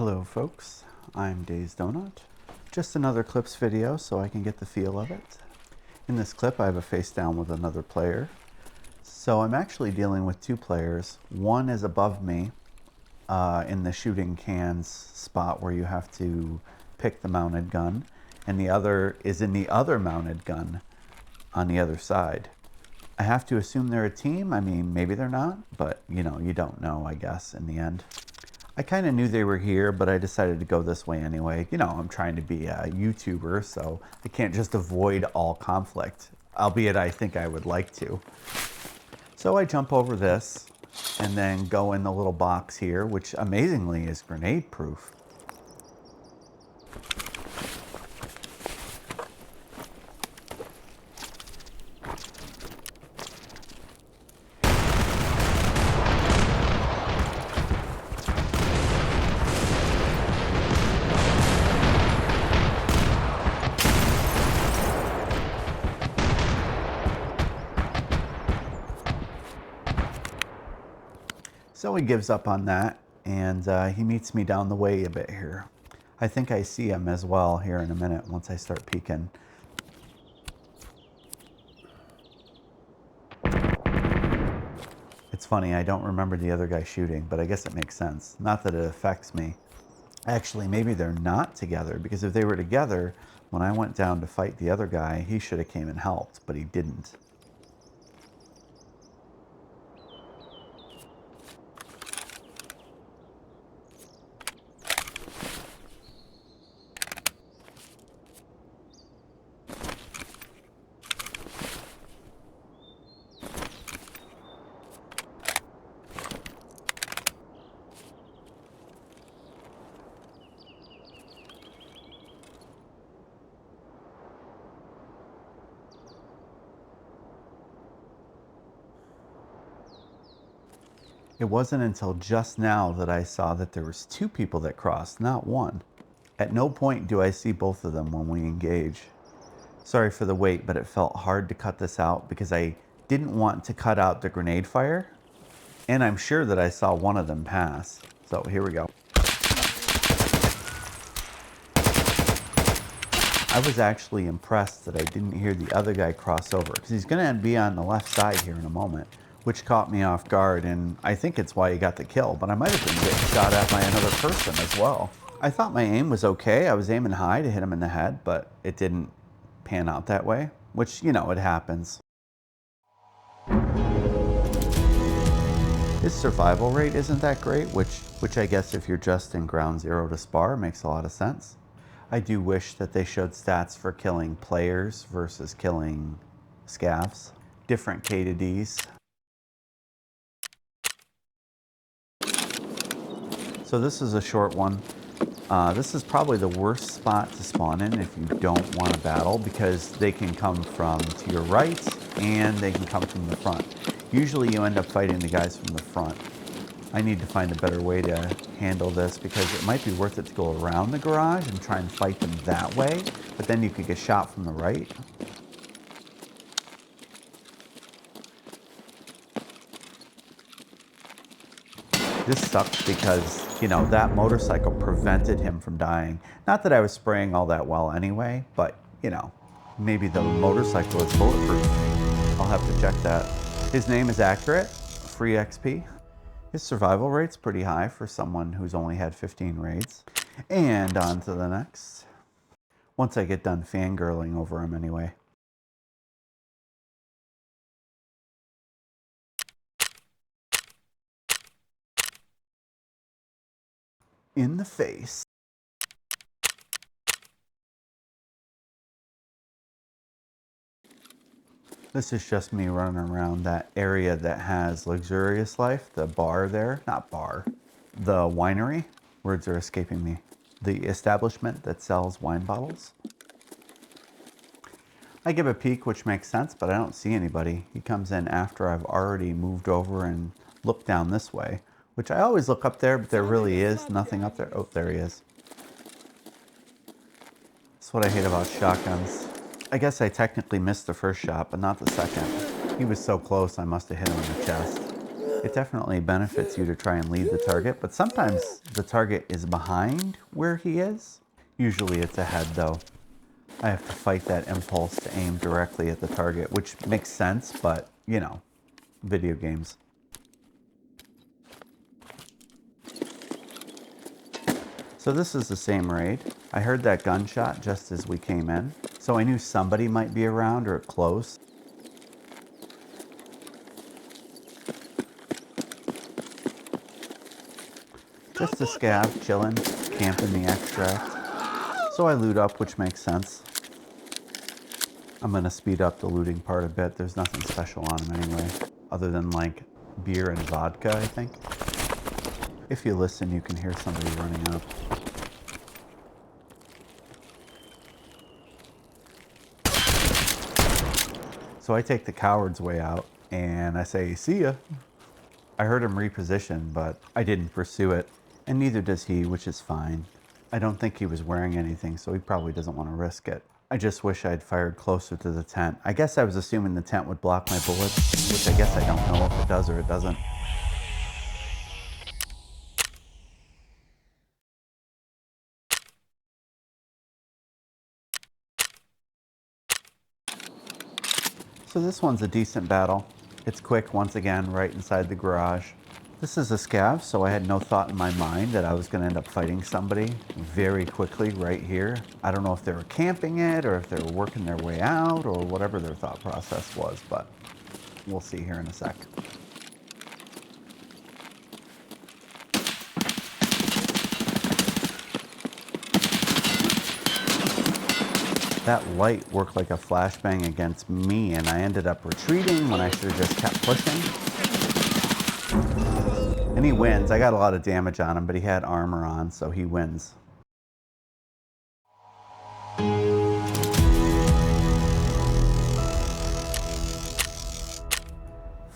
Hello folks, I'm Dazed Donut. Just another clips video so I can get the feel of it. In this clip I have a face down with another player. So I'm actually dealing with two players. One is above me in the shooting cans spot where you have to pick the mounted gun, and the other is in the other mounted gun on the other side. I have to assume they're a team. I mean, maybe they're not, but you know, you don't know, I guess, in the end. I kind of knew they were here, but I decided to go this way anyway. You know, I'm trying to be a YouTuber, so I can't just avoid all conflict, albeit I think I would like to. So I jump over this and then go in the little box here, which amazingly is grenade proof. So he gives up on that, and he meets me down the way a bit here. I think I see him as well here in a minute once I start peeking. It's funny, I don't remember the other guy shooting, but I guess it makes sense. Not that it affects me. Actually, maybe they're not together, because if they were together, when I went down to fight the other guy, he should have came and helped, but he didn't. It wasn't until just now that I saw that there was two people that crossed, not one. At no point do I see both of them when we engage. Sorry for the wait, but it felt hard to cut this out because I didn't want to cut out the grenade fire. And I'm sure that I saw one of them pass. So here we go. I was actually impressed that I didn't hear the other guy cross over, because he's going to be on the left side here in a moment, which caught me off guard, and I think it's why he got the kill, but I might have been getting shot at by another person as well. I thought my aim was okay. I was aiming high to hit him in the head, but it didn't pan out that way, which, you know, it happens. His survival rate isn't that great, which I guess if you're just in ground zero to spar makes a lot of sense. I do wish that they showed stats for killing players versus killing scavs. Different K to Ds. So this is a short one. This is probably the worst spot to spawn in if you don't want to battle, because they can come from to your right and they can come from the front. Usually you end up fighting the guys from the front. I need to find a better way to handle this, because it might be worth it to go around the garage and try and fight them that way, but then you could get shot from the right. This sucks because, you know, that motorcycle prevented him from dying. Not that I was spraying all that well anyway, but, you know, maybe the motorcycle is bulletproof. I'll have to check that. His name is accurate, free XP. His survival rate's pretty high for someone who's only had 15 raids. And on to the next. Once I get done fangirling over him anyway. In the face. This is just me running around that area that has Luxurious Life, the bar there, not bar, the winery, words are escaping me, the establishment that sells wine bottles. I give a peek, which makes sense, but I don't see anybody. He comes in after I've already moved over and looked down this way, which I always look up there, but there really is nothing up there. Oh, there he is. That's what I hate about shotguns. I guess I technically missed the first shot, but not the second. He was so close, I must have hit him in the chest. It definitely benefits you to try and lead the target, but sometimes the target is behind where he is. Usually it's ahead though. I have to fight that impulse to aim directly at the target, which makes sense, but you know, video games. So this is the same raid. I heard that gunshot just as we came in, so I knew somebody might be around or close. Just a scav, chilling, camping the extract. So I loot up, which makes sense. I'm gonna speed up the looting part a bit. There's nothing special on him anyway, other than like beer and vodka, I think. If you listen, you can hear somebody running up. So I take the coward's way out and I say, see ya. I heard him reposition, but I didn't pursue it, and neither does he, which is fine. I don't think he was wearing anything, so he probably doesn't want to risk it. I just wish I'd fired closer to the tent. I guess I was assuming the tent would block my bullets, which I guess I don't know if it does or it doesn't. So this one's a decent battle. It's quick, once again, right inside the garage. This is a scav, so I had no thought in my mind that I was going to end up fighting somebody very quickly right here. I don't know if they were camping it or if they were working their way out or whatever their thought process was, but we'll see here in a sec. That light worked like a flashbang against me, and I ended up retreating when I should have just kept pushing. And he wins. I got a lot of damage on him, but he had armor on, so he wins.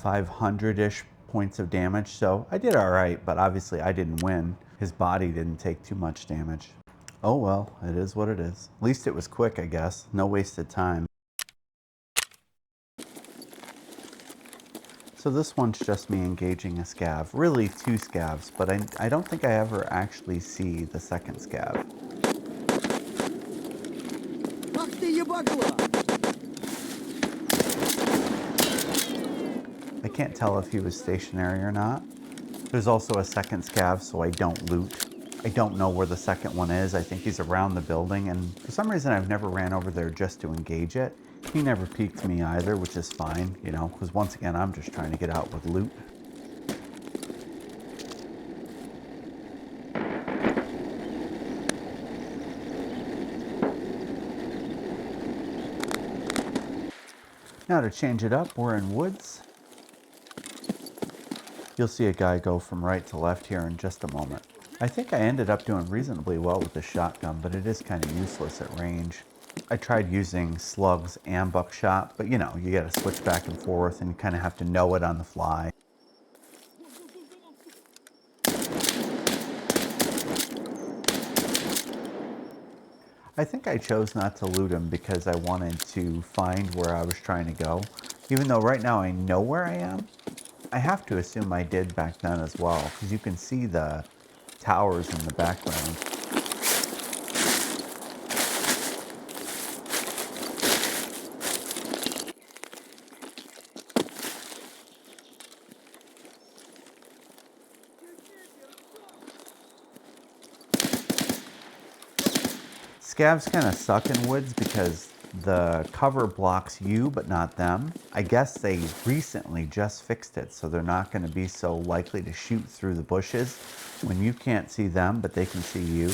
500-ish points of damage, so I did all right, but obviously I didn't win. His body didn't take too much damage. Oh well, it is what it is. At least it was quick, I guess. No wasted time. So this one's just me engaging a scav. Really two scavs, but I don't think I ever actually see the second scav. I can't tell if he was stationary or not. There's also a second scav, so I don't loot. I don't know where the second one is. I think he's around the building, and for some reason I've never ran over there just to engage it. He never peeked me either, which is fine, you know, because once again, I'm just trying to get out with loot. Now to change it up, we're in woods. You'll see a guy go from right to left here in just a moment. I think I ended up doing reasonably well with the shotgun, but it is kind of useless at range. I tried using slugs and buckshot, but you know, you gotta switch back and forth and you kind of have to know it on the fly. I think I chose not to loot him because I wanted to find where I was trying to go. Even though right now I know where I am, I have to assume I did back then as well, because you can see the towers in the background. Scavs kind of suck in woods because the cover blocks you, but not them. I guess they recently just fixed it, so they're not going to be so likely to shoot through the bushes when you can't see them, but they can see you.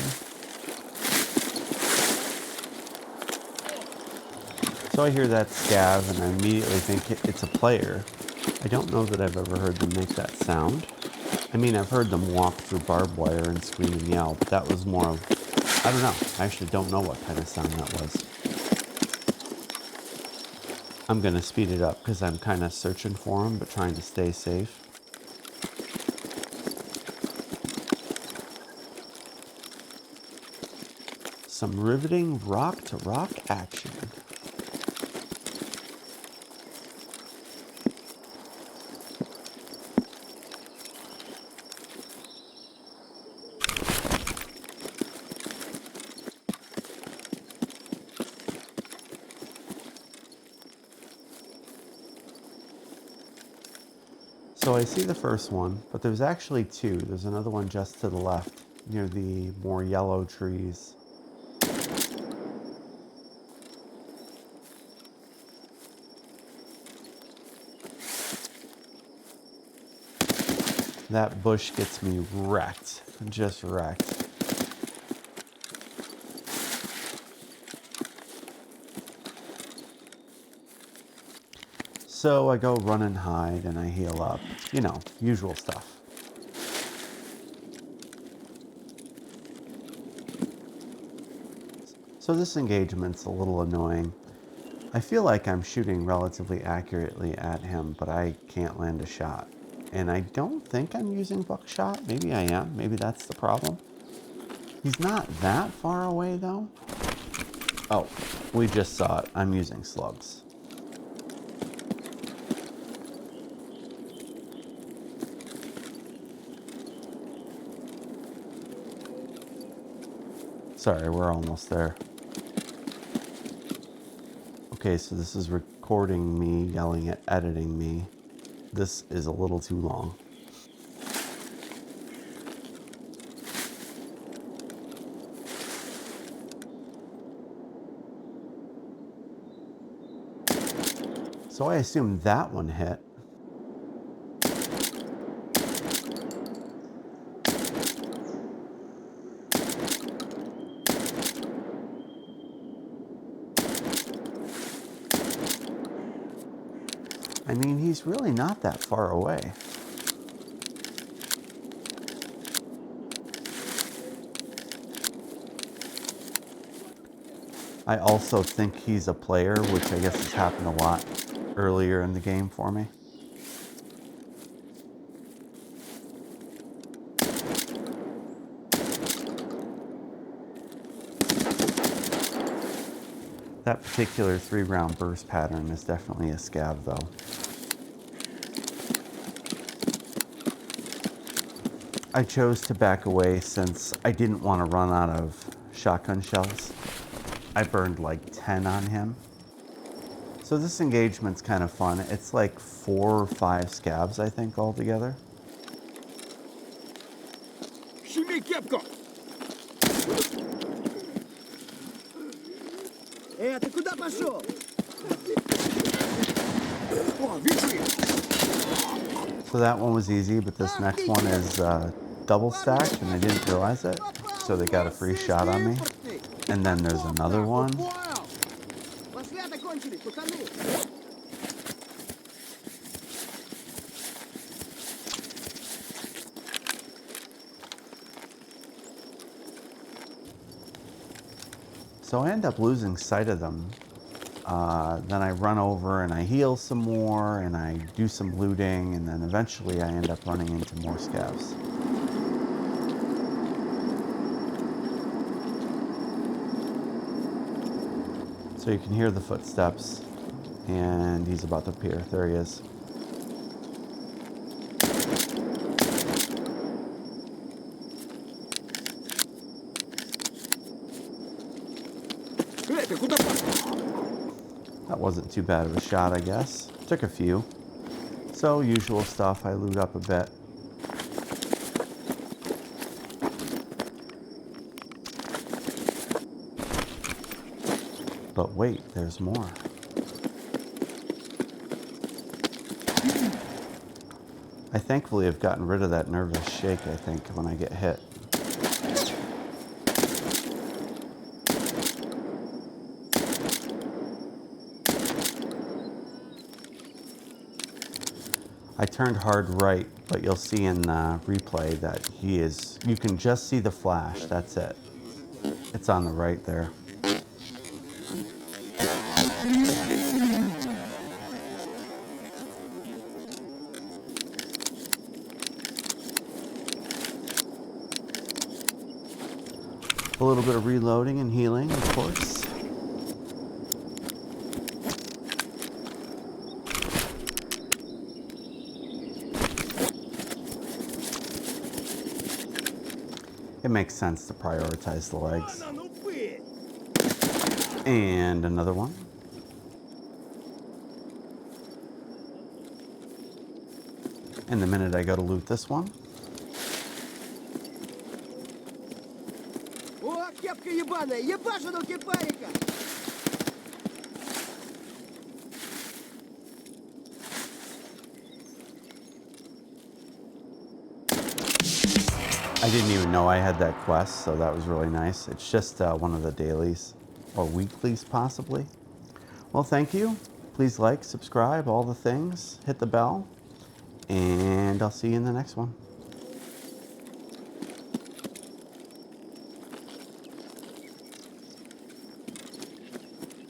So I hear that scav, and I immediately think it's a player. I don't know that I've ever heard them make that sound. I mean, I've heard them walk through barbed wire and scream and yell, but that was more of, I don't know. I actually don't know what kind of sound that was. I'm going to speed it up because I'm kind of searching for them, but trying to stay safe. Some riveting rock-to-rock action. So I see the first one, but there's actually two. There's another one just to the left, near the more yellow trees. That bush gets me wrecked, just wrecked. So I go run and hide and I heal up. You know, usual stuff. So this engagement's a little annoying. I feel like I'm shooting relatively accurately at him, but I can't land a shot. And I don't think I'm using buckshot. Maybe I am. Maybe that's the problem. He's not that far away though. Oh, we just saw it. I'm using slugs. Sorry, we're almost there. Okay, so this is recording me yelling at editing me. This is a little too long. So I assume that one hit. I mean, he's really not that far away. I also think he's a player, which I guess has happened a lot earlier in the game for me. That particular 3-round burst pattern is definitely a scav though. I chose to back away since I didn't want to run out of shotgun shells. I burned like 10 on him. So this engagement's kind of fun. It's like 4 or 5 scavs, I think, altogether. So that one was easy, but this next one is double stacked, and I didn't realize it. So they got a free shot on me. And then there's another one. So I end up losing sight of them. Then I run over and I heal some more and I do some looting, and then eventually I end up running into more scavs. So you can hear the footsteps, and he's about to appear. There he is. That wasn't too bad of a shot, I guess. Took a few. So usual stuff, I loot up a bit. But wait, there's more. I thankfully have gotten rid of that nervous shake, I think, when I get hit. I turned hard right, but you'll see in the replay that you can just see the flash, that's it. It's on the right there. A little bit of reloading and healing, of course. It makes sense to prioritize the legs. And another one. And the minute I go to loot this one, О, кепка ебаная! Ебашу ну кипарика! I didn't even know I had that quest, so that was really nice. It's just one of the dailies, or weeklies possibly. Well, thank you. Please like, subscribe, all the things. Hit the bell. And I'll see you in the next one.